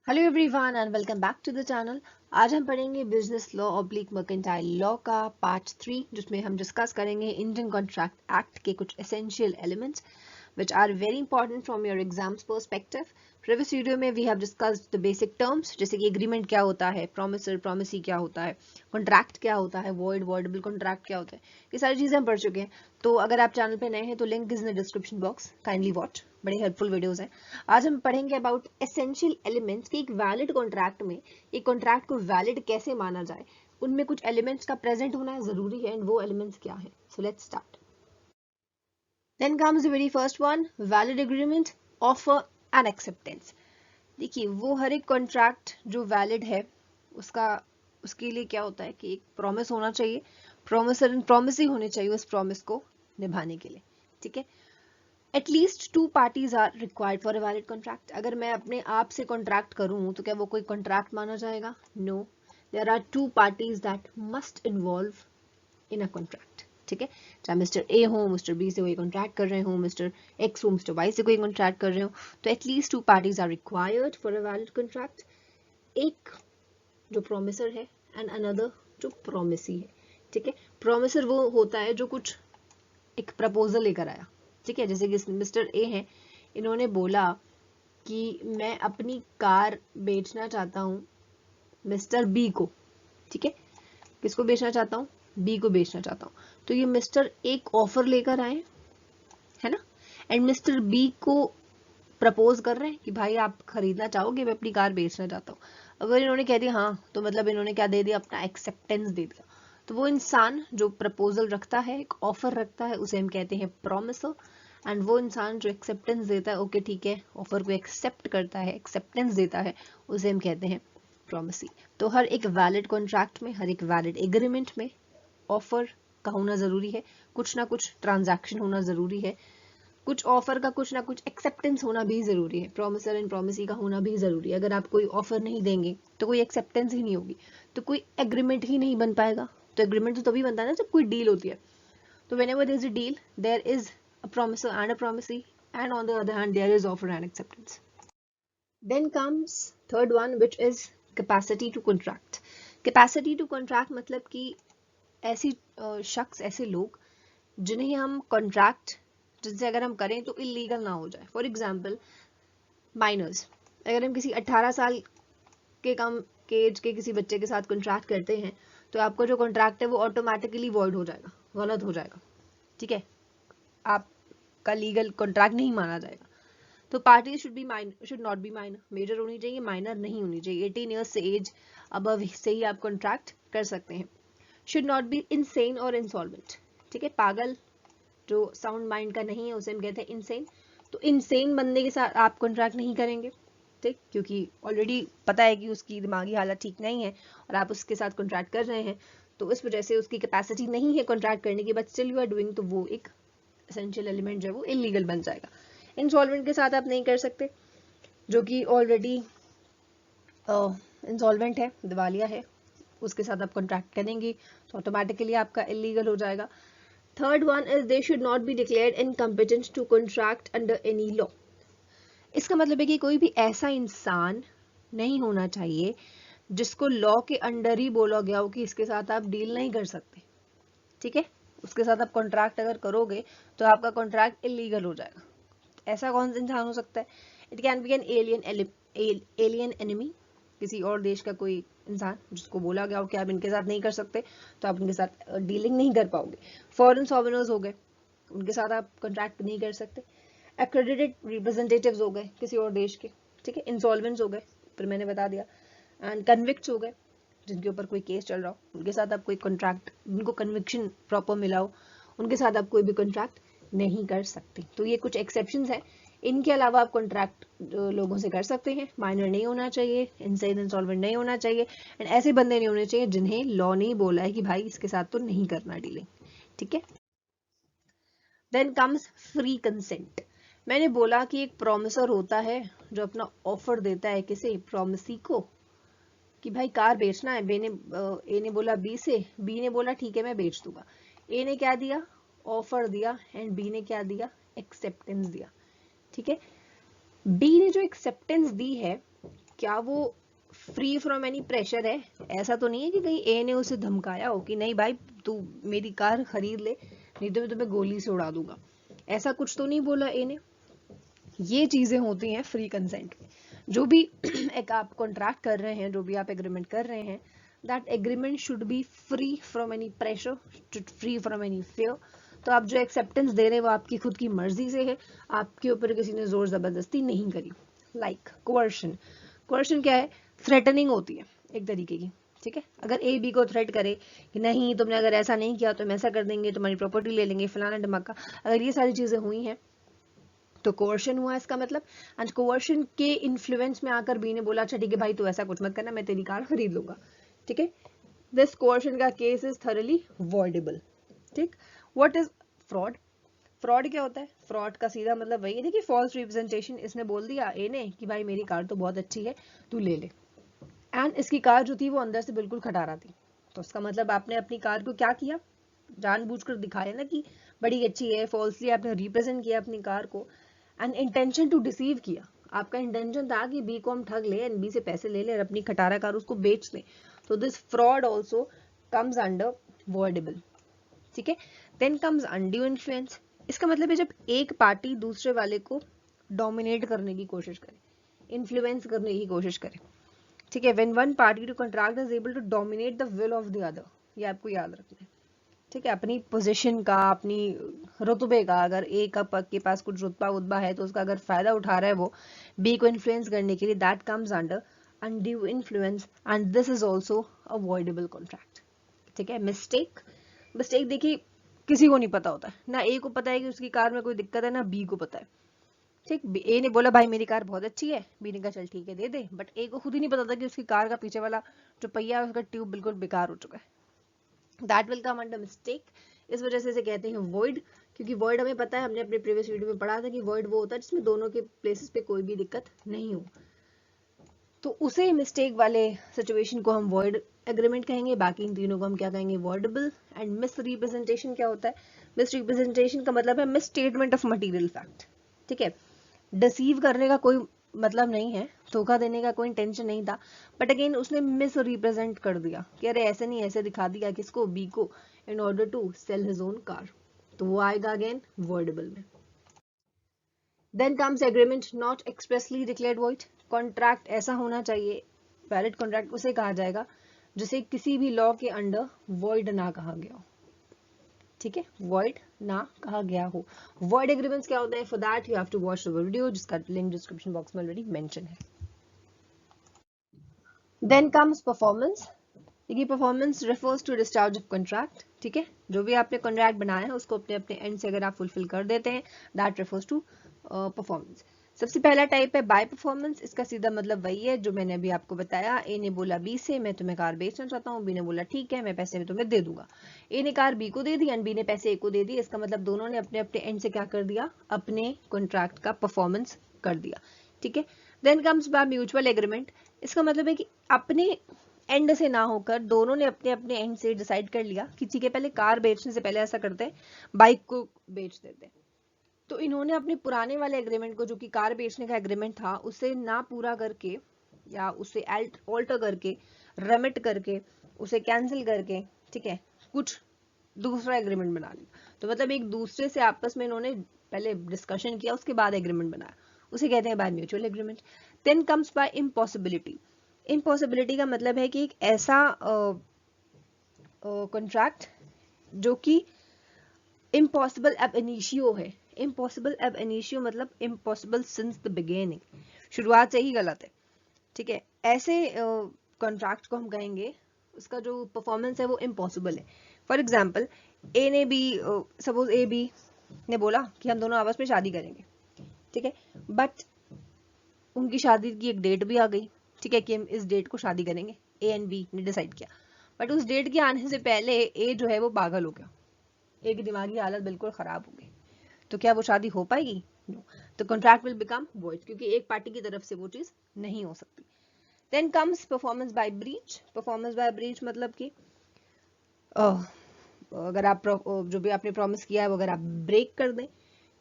Hello everyone and welcome back to the channel. आज हम पढ़ेंगे business law oblique mercantile law का part 3, जिसमें हम डिस्कस करेंगे इंडियन कॉन्ट्रैक्ट एक्ट के कुछ essential elements which are very important from your exams perspective. Previous video में we have discussed the basic terms, जैसे कि एग्रीमेंट क्या होता है, promiser promisee क्या होता है, कॉन्ट्रैक्ट क्या होता है, void voidable कॉन्ट्रैक्ट क्या होता है, ये सारी चीजें हम पढ़ चुके हैं। तो अगर आप चैनल पे नए हैं तो link is in the description box, kindly watch, बड़े हेल्पफुल वीडियोस हैं। आज हम पढ़ेंगे अबाउट एसेंशियल एलिमेंट्स कि एक वैलिड कॉन्ट्रैक्ट में एक कॉन्ट्रैक्ट को वैलिड कैसे माना जाए, उनमें कुछ एलिमेंट्स का प्रेजेंट होना जरूरी है एंड वो एलिमेंट्स क्या है। So let's start. Then comes the very first one, valid agreement, offer and acceptance. देखिए वो हर एक कॉन्ट्रैक्ट जो वैलिड है उसका उसके लिए क्या होता है कि एक प्रॉमिस होना चाहिए, प्रॉमिसर एंड प्रॉमिस ही होने चाहिए उस प्रॉमिस को निभाने के लिए। ठीक है, at least two parties are required for a valid contract. अगर मैं अपने आप से कॉन्ट्रैक्ट करूं तो क्या वो कोई कॉन्ट्रैक्ट माना जाएगा? No, there are two parties that must involve in a contract. ठीक है, चाहे मिस्टर ए हो, मिस्टर बी से कोई कॉन्ट्रैक्ट कर रहे हो, मिस्टर एक्स हो, मिस्टर वाई से कोई कॉन्ट्रैक्ट कर रहे हो, तो at least two parties are required for a valid contract. एक जो प्रोमिसर है एंड अनदर जो प्रोमिसी है। ठीक है, प्रोमिसर वो होता है जो कुछ एक प्रपोजल लेकर आया। ठीक है, जैसे कि मिस्टर ए है, इन्होंने बोला कि मैं अपनी कार बेचना चाहता हूँ मिस्टर बी को। ठीक है, किसको बेचना चाहता हूँ? बी को बेचना चाहता हूँ। तो ये मिस्टर एक ऑफर लेकर आए, है ना, एंड मिस्टर बी को प्रपोज कर रहे हैं कि भाई आप खरीदना चाहोगे, मैं अपनी कार बेचना चाहता हूँ। अगर इन्होंने कह दिया हाँ, तो मतलब इन्होंने क्या दे दिया? अपना एक्सेप्टेंस दे दिया। तो वो इंसान जो प्रपोजल रखता है, एक ऑफर रखता है, उसे हम कहते हैं प्रोमिसर। एंड वो इंसान जो एक्सेप्टेंस देता है, ओके ठीक है, ऑफर को एक्सेप्ट करता है, एक्सेप्टेंस देता है, उसे हम कहते हैं प्रोमिसी। तो हर एक वैलिड कॉन्ट्रैक्ट में, हर एक वैलिड एग्रीमेंट में ऑफर का होना जरूरी है, कुछ ना कुछ ट्रांजैक्शन होना जरूरी है, कुछ ऑफर का कुछ ना कुछ एक्सेप्टेंस होना भी जरूरी है, प्रोमिसर एंड प्रोमिसी का होना भी जरूरी है। अगर आप कोई ऑफर नहीं देंगे तो कोई एक्सेप्टेंस ही नहीं होगी, तो कोई एग्रीमेंट ही नहीं बन पाएगा। तो एग्रीमेंट तो तभी बनता है ना जब कोई डील होती है। तो whenever there is a deal, there is a promisor and a promisee, and on the other hand there is offer and acceptance. Then comes third one, which is capacity to contract. Capacity to contract मतलब कि ऐसी शख्स, ऐसे लोग जिन्हें हम contract, जिनसे अगर हम करें तो इलीगल ना हो जाए। फॉर एग्जाम्पल माइनर्स, अगर हम किसी 18 साल के कम के एज के किसी बच्चे के साथ कॉन्ट्रैक्ट करते हैं तो आपका जो कॉन्ट्रैक्ट है वो ऑटोमेटिकली वॉइड हो जाएगा, गलत हो जाएगा। ठीक है, आपका लीगल कॉन्ट्रैक्ट नहीं माना जाएगा। तो party should not be minor, major होनी चाहिए, माइनर नहीं होनी चाहिए। 18 ईयर्स से एज अबव से ही आप कॉन्ट्रैक्ट कर सकते हैं। शुड नॉट बी इनसेन और इंसॉल्वेंट। ठीक है, पागल जो साउंड माइंड का नहीं है उसे हम कहते हैं इनसेन। तो इनसेन बंदे के साथ आप कॉन्ट्रैक्ट नहीं करेंगे, ठीक, क्योंकि ऑलरेडी पता है कि उसकी दिमागी हालत ठीक नहीं है और आप उसके साथ कॉन्ट्रैक्ट कर रहे हैं, तो इस वजह से उसकी कैपेसिटी नहीं है कॉन्ट्रैक्ट करने की, but still you are doing, तो वो एक एसेंशियल एलिमेंट जो है वो इलीगल बन जाएगा। इंसॉल्वेंट के साथ आप नहीं कर सकते, जो कि ऑलरेडी इंसॉल्वेंट है, दिवालिया है, उसके साथ आप कॉन्ट्रैक्ट करेंगे तो ऑटोमेटिकली आपका इलीगल हो जाएगा। Third one is they should not be declared incompetent to contract under any law. इसका मतलब है कि कोई भी ऐसा इंसान नहीं होना चाहिए जिसको लॉ के अंडर ही बोला गया हो कि इसके साथ आप डील नहीं कर सकते। ठीक है, उसके साथ आप कॉन्ट्रैक्ट अगर करोगे तो आपका कॉन्ट्रैक्ट इलीगल हो जाएगा। ऐसा कौन सा इंसान हो सकता है? It can be an alien enemy, किसी और देश का कोई इंसान जिसको बोला गया हो कि आप इनके साथ नहीं कर सकते, तो आप उनके साथ डीलिंग नहीं कर पाओगे। फॉरेन सॉवरेनर्स हो गए, उनके साथ आप कॉन्ट्रैक्ट नहीं कर सकते। एक्रेडिटेड रिप्रेजेंटेटिव्स हो गए किसी और देश के। ठीक है, इंसॉल्वेंट्स हो गए, फिर मैंने बता दिया, एंड कन्विक्ट्स हो गए, जिनके ऊपर कोई केस चल रहा हो, उनके साथ आप कोई कॉन्ट्रैक्ट, जिनको कन्विक्शन प्रॉपर मिला हो, उनके साथ आप कोई भी कॉन्ट्रैक्ट नहीं कर सकते। तो ये कुछ एक्सेप्शंस हैं, इनके अलावा आप कॉन्ट्रैक्ट लोगों से कर सकते हैं। माइनर नहीं होना चाहिए, इनसेन इंसॉल्वेंट नहीं होना चाहिए, एंड ऐसे बंदे नहीं होने चाहिए जिन्हें लॉ ने बोला है कि भाई इसके साथ तो नहीं करना डीलिंग। ठीक है, देन कम्स फ्री कंसेंट। मैंने बोला कि एक प्रोमिसर होता है जो अपना ऑफर देता है किसी प्रोमिसी को कि भाई कार बेचना है। ए ने बोला बी से, बी ने बोला ठीक है मैं बेच दूंगा। ए ने क्या दिया? ऑफर दिया, एंड बी ने क्या दिया? एक्सेप्टेंस दिया। ठीक है, बी ने जो एक्सेप्टेंस दी है क्या वो फ्री फ्रॉम एनी प्रेशर है? ऐसा तो नहीं है कि कहीं ए ने उसे धमकाया हो कि नहीं भाई तू मेरी कार खरीद ले, नहीं तो मैं तुम्हें गोली से उड़ा दूंगा। ऐसा कुछ तो नहीं बोला ए ने। ये चीजें होती हैं फ्री कंसेंट में। जो भी एक आप कॉन्ट्रैक्ट कर रहे हैं, जो भी आप एग्रीमेंट कर रहे हैं, that agreement should be free from any pressure, free from any fear. तो आप जो एक्सेप्टेंस दे रहे हैं वो आपकी खुद की मर्जी से है, आपके ऊपर किसी ने जोर जबरदस्ती नहीं करी। लाइक कोवर्शन। कोवर्शन क्या है? थ्रेटनिंग होती है एक तरीके की, ठीक है। अगर ए बी को थ्रेट करे कि नहीं तुमने अगर ऐसा नहीं किया तो हम ऐसा कर देंगे, तुम्हारी प्रॉपर्टी ले लेंगे, फलाना ढमाका, अगर ये सारी चीजें हुई हैं तो कोवर्शन हुआ इसका मतलब। एंड कोवर्शन के इन्फ्लुएंस में आकर बी ने बोला अच्छा ठीक है भाई तू ऐसा कुछ मत करना, मैं तेरी कार खरीद लूंगा, ठीक है। दिस कोवर्शन का केस इज थॉरली वॉइडेबल, ठीक। What is fraud? फ्रॉड क्या होता है? फ्रॉड का सीधा मतलब वही है कि फॉल्स रिप्रेजेंटेशन। इसने बोल दिया ए ने कि भाई मेरी कार तो बहुत अच्छी है, तू ले ले, एंड इसकी कार जो थी वो अंदर से बिल्कुल खटारा थी। तो उसका मतलब आपने अपनी कार को क्या किया? जानबूझकर दिखाया ना कि बड़ी अच्छी है, फॉल्सली आपने रिप्रेजेंट किया अपनी कार को, एंड इंटेंशन टू डिसीव किया। आपका इंटेंशन था कि बी को हम ठग ले, एंड बी से पैसे ले ले और अपनी खटारा कार उसको बेच दें। तो this fraud also comes under voidable, ठीक है। Then comes undue influence. इसका मतलब है जब एक पार्टी दूसरे वाले को डोमिनेट करने की कोशिश करे, इन्फ्लुएंस करने की कोशिश करे, ठीक है। When one party to contract is able to dominate the will of the other, ये आपको याद रखना है, ठीक है। अपनी पोजीशन का, अपनी रुतबे का, अगर ए का के पास कुछ रुतबा उतबा है तो उसका अगर फायदा उठा रहा है वो बी को इन्फ्लुएंस करने के लिए, that comes under undue influence, and this is also avoidable contract, ठीक है। मिस्टेक। मिस्टेक देखिए किसी को नहीं पता होता है, ना ए को पता है कि उसकी कार में कोई दिक्कत है, ना बी को पता है, ठीक। ए ने बोला भाई मेरी कार बहुत अच्छी है, बी ने कहा चल ठीक है दे दे, बट ए को खुद ही नहीं पता था कि उसकी कार का पीछे वाला जो पहिया है उसका ट्यूब बिल्कुल बेकार हो चुका है। That will come under mistake. इस वजह से इसे कहते हैं वॉइड, क्योंकि वॉइड हमें पता है, हमने अपने प्रीवियस वीडियो में पढ़ा था कि वॉइड वो होता है जिसमें दोनों के प्लेसेस पे कोई भी दिक्कत नहीं हो। तो उसे मिस्टेक वाले सिचुएशन को हम वॉइड एग्रीमेंट कहेंगे, बाकी इन तीनों को हम क्या कहेंगे? वॉइडेबल। एंड मिस रिप्रेजेंटेशन क्या होता है? मिस रिप्रेजेंटेशन का मतलब है miss statement of material fact, ठीक है। डिसीव करने का कोई मतलब नहीं है, धोखा देने का कोई इंटेंशन नहीं था, बट अगेन उसने मिस रिप्रेजेंट कर दिया कि अरे ऐसे नहीं, ऐसे दिखा दिया किसको? बी को, in order to sell his own car, तो वो आएगा अगेन वर्डेबल में। Then comes agreement not expressly declared void. Contract ऐसा होना चाहिए, वैलिड कॉन्ट्रैक्ट उसे कहा जाएगा जिसे किसी भी लॉ के अंडर वॉइड ना कहा गया हो, ठीक है, वॉइड ना कहा गया हो। वॉइड एग्रीमेंट्स क्या होता है? For that you have to watch the video जिसका लिंक डिस्क्रिप्शन बॉक्स में ऑलरेडी मेंशन है। Then comes performance. देखिए performance refers to discharge of contract, ठीक है। जो भी आपने कॉन्ट्रैक्ट बनाया है उसको अपने अपने एंड से अगर आप फुलफिल कर देते हैं, दैट रेफर्स टू परफॉर्मेंस। सबसे पहला टाइप है बाय परफॉर्मेंस। इसका सीधा मतलब वही है जो मैंने अभी आपको बताया। ए ने बोला बी से मैं तुम्हें कार बेचना चाहता हूँ, बी ने बोला ठीक है मैं पैसे में तुम्हें दे दूंगा। ए ने कार बी को दे दी एंड बी ने पैसे ए को दे दिए। इसका मतलब दोनों ने अपने अपने एंड से क्या कर दिया? अपने कॉन्ट्रैक्ट का परफॉर्मेंस कर दिया, ठीक है। Then comes by mutual agreement. इसका मतलब है कि अपने एंड से ना होकर दोनों ने अपने अपने एंड से डिसाइड कर लिया कि ठीक है पहले कार बेचने से पहले ऐसा करते हैं, बाइक को बेच देते हैं। तो इन्होंने अपने पुराने वाले एग्रीमेंट को, जो कि कार बेचने का एग्रीमेंट था, उसे ना पूरा करके या उसे ऑल्टर करके, रेमिट करके, उसे कैंसिल करके, ठीक है, कुछ दूसरा एग्रीमेंट बना लिया। तो मतलब एक दूसरे से आपस में इन्होंने पहले डिस्कशन किया, उसके बाद एग्रीमेंट बनाया, उसे कहते हैं by mutual agreement. Then comes by impossibility. Impossibility का मतलब है कि एक ऐसा कॉन्ट्रैक्ट जो कि इम्पॉसिबल एब इनिशियो है। इम्पॉसिबल एब इनिशियो मतलब इम्पॉसिबल सिंस द बिगिनिंग, शुरुआत से ही गलत है, ठीक है। ऐसे कॉन्ट्रैक्ट को हम कहेंगे उसका जो परफॉर्मेंस है वो इम्पॉसिबल है। फॉर एग्जाम्पल ए ने बी, सपोज ए बी ने बोला कि हम दोनों आपस में शादी करेंगे, ठीक है, बट उनकी शादी की एक डेट भी आ गई, ठीक है, कि हम इस डेट को शादी करेंगे, ए एंड बी ने डिसाइड किया, बट उस डेट के आने से पहले ए जो है वो पागल हो गया, ए की दिमागी हालत बिल्कुल खराब हो गई, तो क्या वो शादी हो पाएगी? नो। तो कॉन्ट्रैक्ट विल बिकम वॉइड, क्योंकि एक पार्टी की तरफ से वो चीज नहीं हो सकती। Then comes performance by breach. Performance by breach मतलब कि अगर आप जो भी आपने प्रॉमिस किया है वो अगर आप ब्रेक कर दें,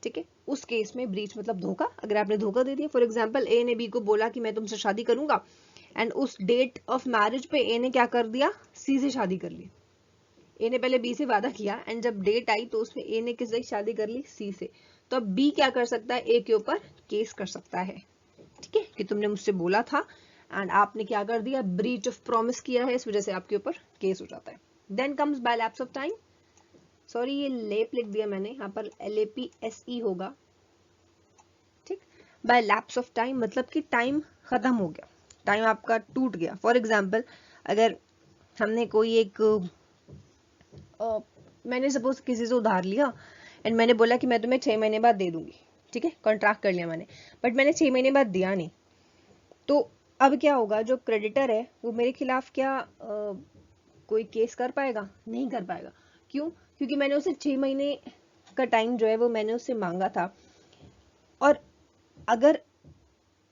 ठीक है, उस केस में ब्रीच मतलब धोखा। अगर आपने धोखा दे दिया, फॉर एग्जाम्पल ए ने बी को बोला कि मैं तुमसे शादी करूंगा, एंड उस डेट ऑफ मैरिज पे ए ने क्या कर दिया, सी से शादी कर ली। ए ने पहले बी से वादा किया एंड जब डेट आई तो उसमें ए ने किससे शादी कर ली, सी से। तो अब बी क्या कर सकता है, ए के ऊपर केस कर सकता है, ठीक है, कि तुमने मुझसे बोला था एंड आपने क्या कर दिया, ब्रीच ऑफ प्रॉमिस किया है, इस वजह से आपके ऊपर केस हो जाता है। Then comes by lapse of time, sorry ये लेप लिख दिया मैंने, यहाँ पर LAPSE होगा, ठीक। बाय लैप्स ऑफ टाइम मतलब कि टाइम खत्म हो गया, टाइम आपका टूट गया। फॉर एग्जाम्पल अगर हमने कोई एक मैंने सपोज किसी से उधार लिया एंड मैंने बोला कि मैं तुम्हें 6 महीने बाद दे दूंगी, ठीक है, कॉन्ट्रैक्ट कर लिया मैंने, बट मैंने 6 महीने बाद दिया नहीं, तो अब क्या होगा, जो क्रेडिटर है वो मेरे खिलाफ क्या कोई केस कर पाएगा, नहीं कर पाएगा। क्यों, क्योंकि मैंने उसे 6 महीने का टाइम जो है वो मैंने उससे मांगा था, और अगर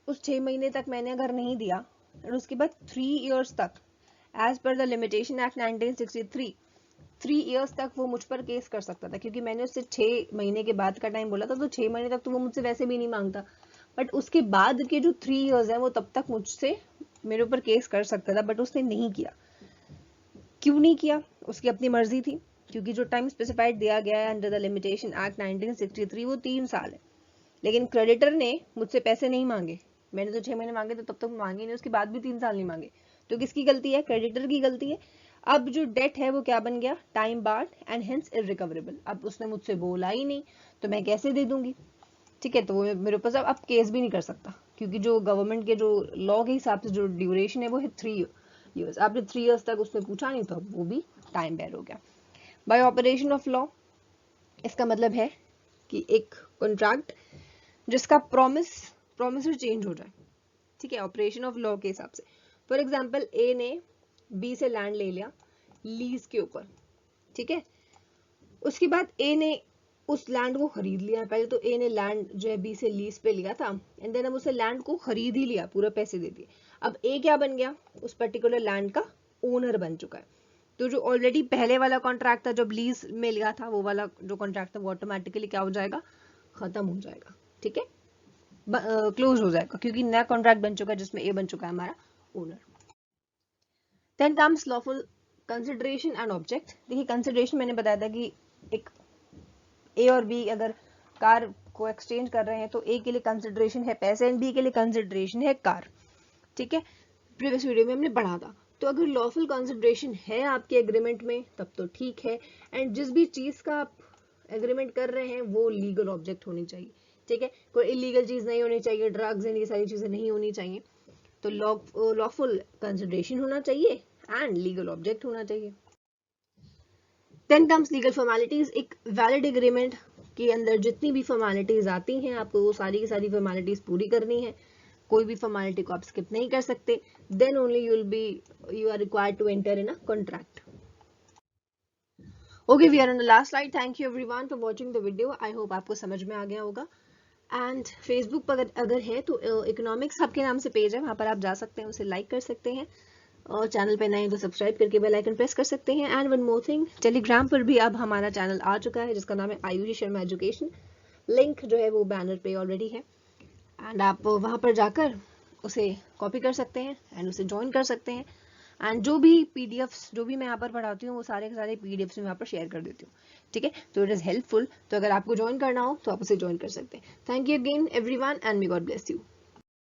उस 6 महीने तक मैंने अगर नहीं दिया और उसके बाद 3 इयर्स तक, as per the limitation act 1963, 3 years तक वो मुझ पर केस कर सकता था, क्योंकि मैंने उससे 6 महीने के बाद का टाइम बोला था, तो 6 महीने तक तो वो मुझसे वैसे भी नहीं मांगता, बट उसके बाद के जो 3 इयर्स है वो तब तक मुझसे मेरे ऊपर केस कर सकता था, बट उसने नहीं किया। क्यों नहीं किया, उसकी अपनी मर्जी थी, क्योंकि जो टाइम स्पेसिफाइड दिया गया है अंडर द लिमिटेशन एक्ट 1963 वो 3 साल है, लेकिन क्रेडिटर ने मुझसे पैसे नहीं मांगे, मैंने तो 6 महीने मांगे तो तब तक मांगे नहीं, उसके बाद भी 3 साल नहीं मांगे, तो किसकी गलती है, क्रेडिटर की गलती है। अब जो डेट है वो क्या बन गया, time barred and hence irrecoverable. अब उसने मुझसे बोला ही नहीं तो मैं कैसे दे दूंगी, ठीक है, तो वो मेरे ऊपर अब केस भी नहीं कर सकता, क्योंकि जो गवर्नमेंट के जो लॉ के हिसाब से जो ड्यूरेशन है वो है 3 इयर्स। आपने 3 इयर्स तक उसने पूछा नहीं तो अब वो भी टाइम बैर हो गया। बाय ऑपरेशन ऑफ लॉ, इसका मतलब है कि एक कॉन्ट्रैक्ट जिसका प्रॉमिस चेंज हो जाए, ठीक है, ऑपरेशन ऑफ लॉ के हिसाब से। फॉर एग्जाम्पल ए ने बी से लैंड ले लिया लीज के ऊपर, ठीक है, उसके बाद ए ने उस लैंड को खरीद लिया, पहले तो ए ने लैंड जो है बी से लीज पे लिया था एंड देन अब उसे लैंड को खरीद ही लिया, पूरा पैसे दे दिए। अब ए क्या बन गया, उस पर्टिकुलर लैंड का ओनर बन चुका है। तो जो ऑलरेडी पहले वाला कॉन्ट्रैक्ट था जब लीज में लिया था, वो वाला जो कॉन्ट्रैक्ट था वो ऑटोमेटिकली क्या हो जाएगा, खत्म हो जाएगा, ठीक है, क्लोज हो जाएगा, क्योंकि नया कॉन्ट्रैक्ट बन चुका है जिसमें ए बन चुका है हमारा owner. Then comes lawful consideration and object. देखिए कंसिडरेशन मैंने बताया था कि एक ए और बी अगर कार को एक्सचेंज कर रहे हैं तो ए के लिए कंसिडरेशन है पैसे एंड बी के लिए कंसिडरेशन है कार, ठीक है, प्रीवियस वीडियो में हमने पढ़ा था। तो अगर लॉफुल कंसिडरेशन है आपके एग्रीमेंट में तब तो ठीक है, एंड जिस भी चीज का आप एग्रीमेंट कर रहे हैं वो लीगल ऑब्जेक्ट होनी चाहिए, ठीक है, कोई इलीगल चीज नहीं होनी चाहिए, ड्रग्स एंड ये सारी चीजें नहीं होनी चाहिए। तो लॉफुल कंसिडरेशन होना चाहिए एंड लीगल ऑब्जेक्ट होना चाहिए। Then comes legal formalities. एक वैलिड एग्रीमेंट के अंदर जितनी भी फॉर्मेलिटीज आती हैं आपको वो सारी की सारी फॉर्मेलिटीज पूरी करनी है, कोई भी फॉर्मेलिटी को आप स्किप नहीं कर सकते। Then only you are required to enter in a contract. Okay, we are on the last slide. Thank you everyone for watching the video. I hope आपको समझ में आ गया होगा। एंड फेसबुक पर अगर है तो इकोनॉमिक्स हब के नाम से पेज है, वहां पर आप जा सकते हैं, उसे लाइक कर सकते हैं, और चैनल पे नए तो सब्सक्राइब करके बेल आइकन प्रेस कर सकते हैं। And one more thing, Telegram पर भी अब हमारा चैनल आ चुका है जिसका नाम है आयुषी शर्मा एजुकेशन। लिंक जो है वो बैनर पे ऑलरेडी है एंड आप वहां पर जाकर उसे कॉपी कर सकते हैं एंड उसे ज्वाइन कर सकते हैं। एंड जो भी पीडीएफ्स जो भी मैं यहाँ पर पढ़ाती हूँ वो सारे के सारे पीडीएफ्स में यहाँ पर शेयर कर देती हूँ, ठीक है, तो इट इज हेल्पफुल। तो अगर आपको ज्वाइन करना हो तो आप उसे ज्वाइन कर सकते हैं। Thank you again everyone and may God bless you.